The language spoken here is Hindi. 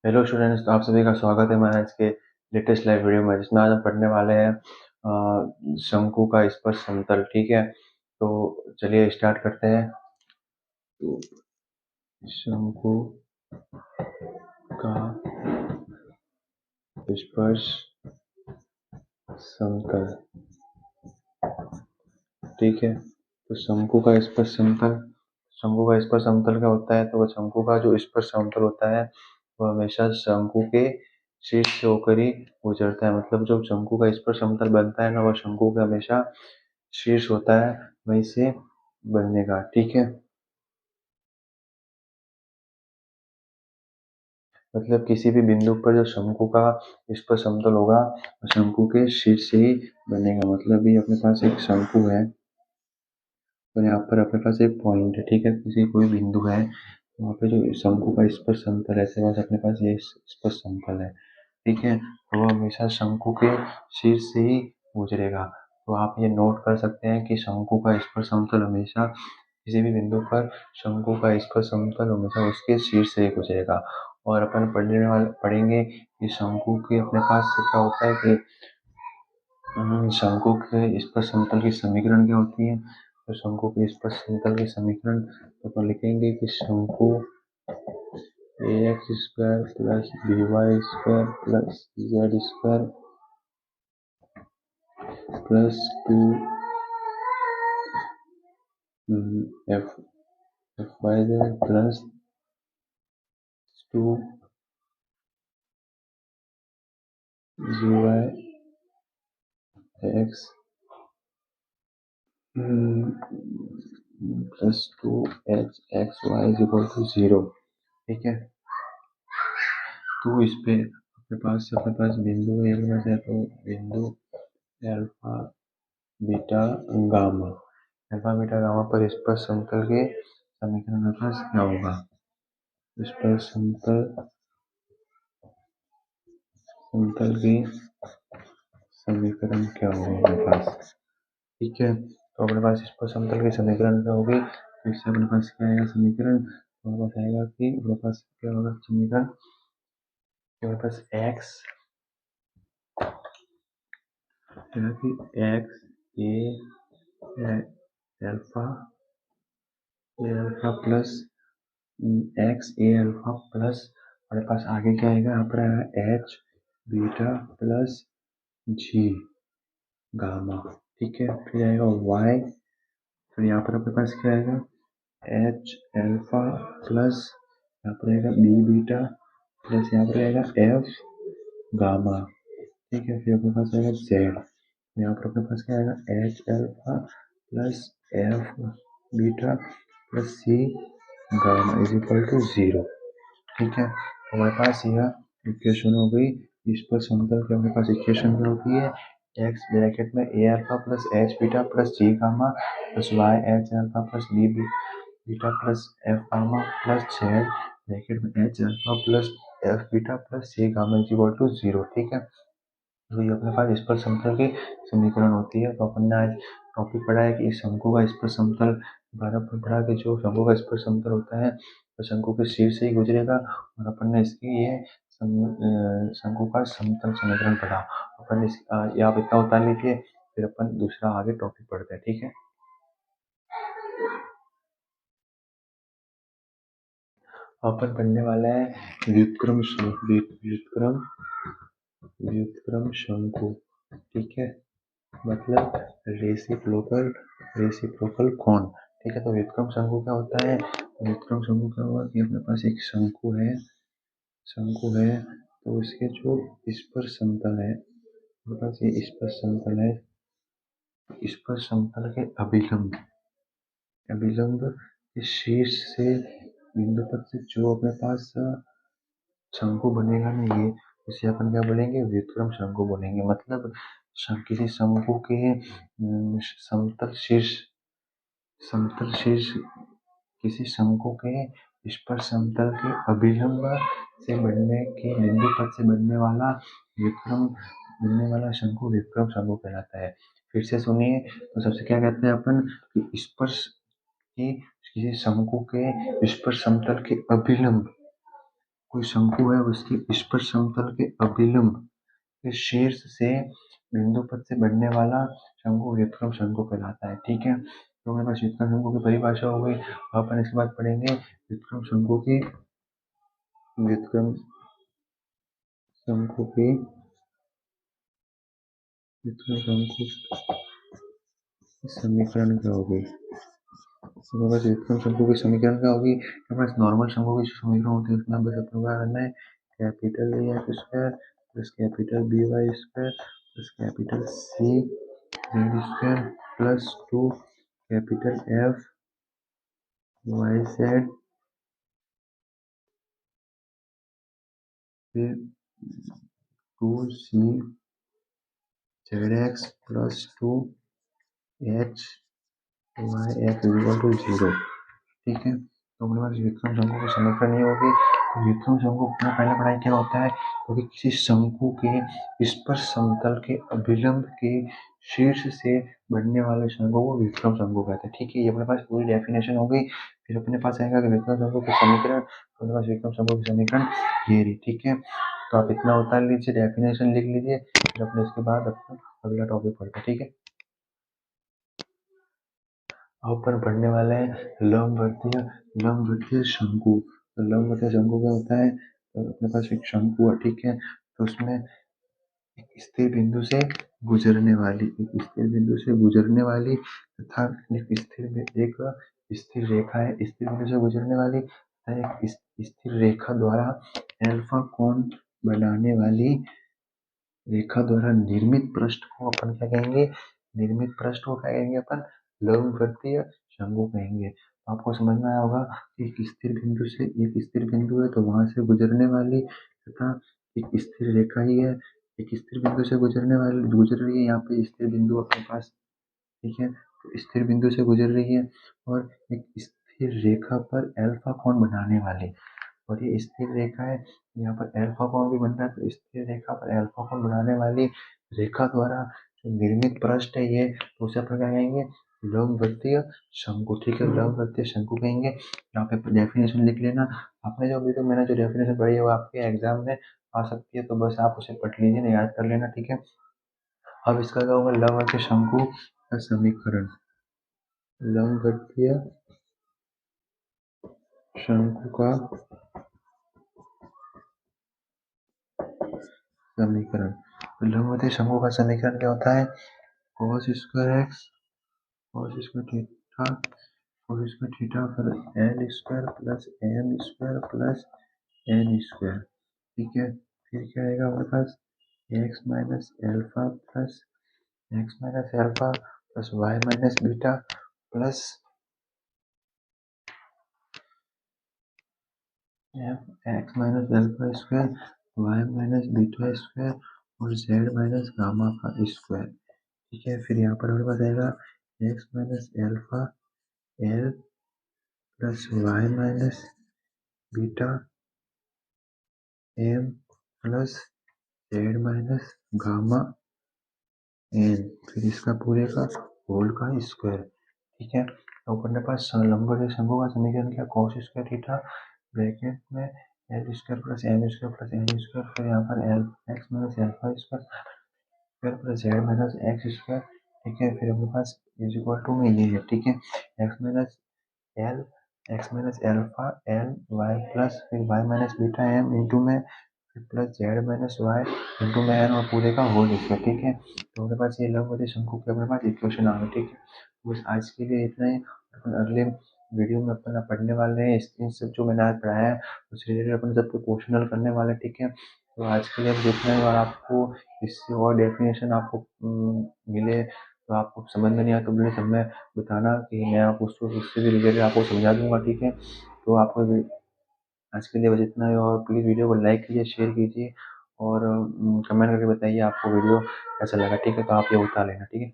हेलो स्टूडेंट्स, तो आप सभी का स्वागत है हमारे आज के लेटेस्ट लाइव वीडियो में, जिसमें आज हम पढ़ने वाले हैं शंकु का स्पर्श समतल। ठीक है, तो चलिए स्टार्ट करते हैं। तो शंकु का स्पर्श समतल। ठीक है, तो शंकु का स्पर्श समतल क्या होता है? तो वह शंकु का जो स्पर्श समतल होता है वह हमेशा शंकु के शीर्ष से होकर ही गुजरता है। मतलब जो शंकु का स्पर्श समतल बनता है ना, वह शंकु का हमेशा शीर्ष होता है, वहीं से बनने का। ठीक है, मतलब किसी भी बिंदु पर जो शंकु का स्पर्श समतल होगा वो शंकु के शीर्ष से ही बनेगा। मतलब ये अपने पास एक शंकु है और यहाँ पर अपने पास एक पॉइंट है। ठीक है, किसी कोई बिंदु है, वहाँ पे जो शंकु का स्पर्श समतल है, ऐसे बस अपने पास ये स्पर्श समतल है। ठीक है, तो वो हमेशा शंकु के शीर्ष से ही गुजरेगा। तो आप ये नोट कर सकते हैं कि शंकु का स्पर्श समतल हमेशा किसी भी बिंदु पर शंकु का स्पर्श समतल हमेशा उसके शीर्ष से ही गुजरेगा। और अपन पढ़ेंगे कि शंकु के अपने पास क्या होता है कि शंकु के स्पर्श समतल की समीकरण क्या होती है। तो शंकु के स्पर्श समतल की समीकरण तो अपन लिखेंगे कि शंकु A X square plus B Y square plus Z square plus two F F Y Z plus two G Y X plus two H X Y is equal to zero. ठीक है, तो इस पे अपने पास बिंदु है, तो बिंदु alpha beta gamma. Alpha beta gamma पर स्पर्श समतल के समीकरण मेरे पास क्या होगा? स्पर्श समतल की समीकरण क्या होगा मेरे पास? ठीक है, तो अपने पास स्पर्श समतल की समीकरण क्या होगी? तो इससे अपने पास क्या आएगा समीकरण? तो अपने पास आएगा कि अपने पास क्या होगा समीकरण कि अपने पास एक्स है कि एक्स ए अल्फा प्लस एक्स ए अल्फा प्लस हमारे पास आगे क्या आएगा? यहाँ पर आएगा H beta plus G gamma. ठीक है, फिर आएगा वाई, फिर यहाँ पर अपने पास क्या आएगा? एच अल्फा प्लस यहाँ पर आएगा बी बीटा प्लस यहाँ पर आएगा एफ गामा। ठीक है, फिर अपने पास आएगा जेड, यहाँ पर अपने पास क्या आएगा? H alpha plus F beta plus C gamma is equal to zero. ठीक है, हमारे पास यह इक्वेशन हो गई। इस पर समतल की हमारे पास इक्वेशन क्या होती है? एक्स ब्रैकेट में A alpha plus H beta plus G gamma plus Y H alpha plus B beta plus F gamma plus Z bracket में H alpha plus F beta plus C gamma is equal to zero. ठीक है, तो ये अपने पास स्पर्श समतल की समीकरण होती है। तो अपन ने आज टॉपिक पढ़ा है कि इस शंकु का स्पर्श समतल बार अपन पढ़ा कि जो शंकु का स्पर्श समतल होता है तो शंकु के शीर्ष से ही गुजरेगा। और अपन ने इसकी ये शंकु का समतल समीकरण पढ़ा। अपन इस ये आप इतना उतार लीजिए, फिर अपन दूसरा आगे टॉपिक पढ़ते हैं। ठीक है, अपन पढ़ने वाला है व्युत्क्रम व्युत्क्रम शंकु। ठीक है, मतलब रेसिप्रोकल कोण। ठीक है, तो व्युत्क्रम शंकु क्या होता है? तो व्युत्क्रम शंकु क्या होगा कि अपने पास एक शंकु है तो इसके जो स्पर्श समतल है, अपने पास ये स्पर्श समतल है, स्पर्श समतल के अभिलंब के शीर्ष से बिंदु तक से जो अपने पास शंकु बनेगा ना, ये इसे अपन क्या बोलेंगे? व्युत्क्रम शंकु बोलेंगे। मतलब किसी शंकु के समतल शीर्ष किसी शंकु के स्पर्श समतल के अभिलंब से बनने के बिंदु पद से बनने वाला शंकु व्युत्क्रम शंकु कहलाता है। फिर से सुनिए, तो सबसे क्या कहते हैं अपन कि स्पर्श की किसी शंकु के स्पर्श समतल के अभिलंब कोई शंकु है उसकी स्पर्श समतल के अभिलंब के शीर्ष से बिंदु पथ से बढ़ने वाला शंकु व्युत्क्रम शंकु कहलाता है। ठीक है, तो हमारे पास व्युत्क्रम शंकु की परिभाषा हो गई। अपन इसके बाद पढ़ेंगे व्युत्क्रम शंकु की व्युत्क्रम शंकु की व्युत्क्रम शंकु समीकरण क्या होगी। हमारे पास व्युत्क्रम शंकु की समीकरण क्या होगी। हमारे पास नॉर्मल शंकु की समीकरण होती है, उसमें बस अपने क्या करना है, capital A X square plus capital B Y square plus capital C Z square plus 2 capital F Y Z फिर 2 C Z X plus 2 H Y X equal to 0। ठीक है, तो अपने पास व्युत्क्रम शंकु की समीकरण नहीं होगी। तो व्युत्क्रम शंकु में पहले पढ़ाई क्या होता है, क्योंकि किसी शंकु के स्पर्श समतल के अभिलंब के शीर्ष से बढ़ने वाले शंकु को व्युत्क्रम शंकु कहते हैं। ठीक है, ये अपने पास पूरी डेफिनेशन हो गई। फिर अपने पास आएगा कि व्युत्क्रम शंकु की समीकरण, तो अपने पास व्युत्क्रम शंकु की समीकरण ये रही। ठीक है, तो आप इतना उतार लीजिए, डेफिनेशन लिख लीजिए, फिर अपने इसके बाद अपना अगला टॉपिक पढ़ते हैं। ठीक है, अपन पढ़ने वाले हैं लंबवतीय शंकु। तो लंबवतीय शंकु क्या होता है, तो अपने पास एक शंकु है। ठीक है, तो उसमें एक स्थिर बिंदु से गुजरने वाली तथा एक स्थिर रेखा है, स्थिर बिंदु से गुजरने वाली तथा एक स्थिर रेखा द्वारा अल्फा कोण बनाने वाली रेखा द्वारा निर्मित पृष्ठ को अपन क्या कहेंगे, निर्मित पृष्ठ को क्या कहेंगे अपन, लंबवतीय शंकु कहेंगे। तो आपको समझ में आया होगा कि एक स्थिर बिंदु है तो वहां से गुजरने वाली तथा एक स्थिर रेखा ही है, एक स्थिर बिंदु से गुजर रही है, यहाँ पे स्थिर बिंदु अपने पास। ठीक है, तो स्थिर बिंदु से गुजर रही है और एक स्थिर रेखा पर अल्फा कोण बनाने वाली, और ये स्थिर रेखा है, यहाँ पर अल्फा कोण भी बन रहा है, तो स्थिर रेखा पर अल्फा कोण बनाने वाली रेखा द्वारा जो निर्मित पृष्ठ है ये, तो उसे अपन क्या कहेंगे, लंबवतीय शंकु। ठीक है, लंबवतीय शंकु कहेंगे। यहाँ पे डेफिनेशन लिख लेना। आपने जो अभी तो मैंने जो डेफिनेशन पढ़ी है वो आपके एग्जाम में आ सकती है, तो बस आप उसे पढ़ लीजिए ना, याद कर लेना। ठीक है, अब इसका क्या होगा, लंबवतीय शंकु का समीकरण, लंबवतीय शंकु का समीकरण। तो लंबवतीय शंकु का समीकरण क्या होता है, cos square X cos square theta cos square theta फिर L square plus M square plus N square. ठीक है, फिर क्या आएगा हमारे पास, X minus alpha plus Y minus beta plus X minus alpha square Y minus beta square और जेड माइनस गामा का स्क्वायर। ठीक है, फिर यहाँ पर हमारे पास आएगा X minus alpha L plus Y minus beta M plus Z minus gamma N, फिर इसका पूरे का होल का स्क्वायर। ठीक है, तो अपने पास लंबवतीय शंकु का समीकरण क्या, कॉस स्क्वायर थीटा ब्रैकेट में l square plus M square plus N square, फिर यहाँ पर l x minus alpha square plus Z minus x square. ठीक है, फिर अपने पास इज इक्वल टू में ये है। ठीक है, L x minus alpha L Y plus फिर Y minus beta M into में फिर plus Z minus Y into में एन और पूरे का होल स्क्वायर। ठीक है, तो हमारे पास ये लंबवतीय शंकु के अपने पास इक्वेशन आ गए। ठीक है, बस आज के लिए इतना ही। अपन अगले वीडियो में अपन पढ़ने वाले हैं इन सब जो मैंने आज पढ़ाया है उससे रिलेटेड अपन सबको क्वेश्चन हल करने वाले हैं। ठीक है, तो आज के लिए जितना ही, और आपको इससे और डेफिनेशन आपको मिले तो आपको समझ में नहीं आया तो मुझे सब में बताना कि मैं आपको उसको उससे भी रिलेटेड आपको समझा दूंगा। ठीक है, तो आपको आज के लिए बस इतना ही, और प्लीज़ वीडियो को लाइक कीजिए, शेयर कीजिए और कमेंट करके बताइए आपको वीडियो कैसा लगा। ठीक है, तो आप ये उतार लेना। ठीक है।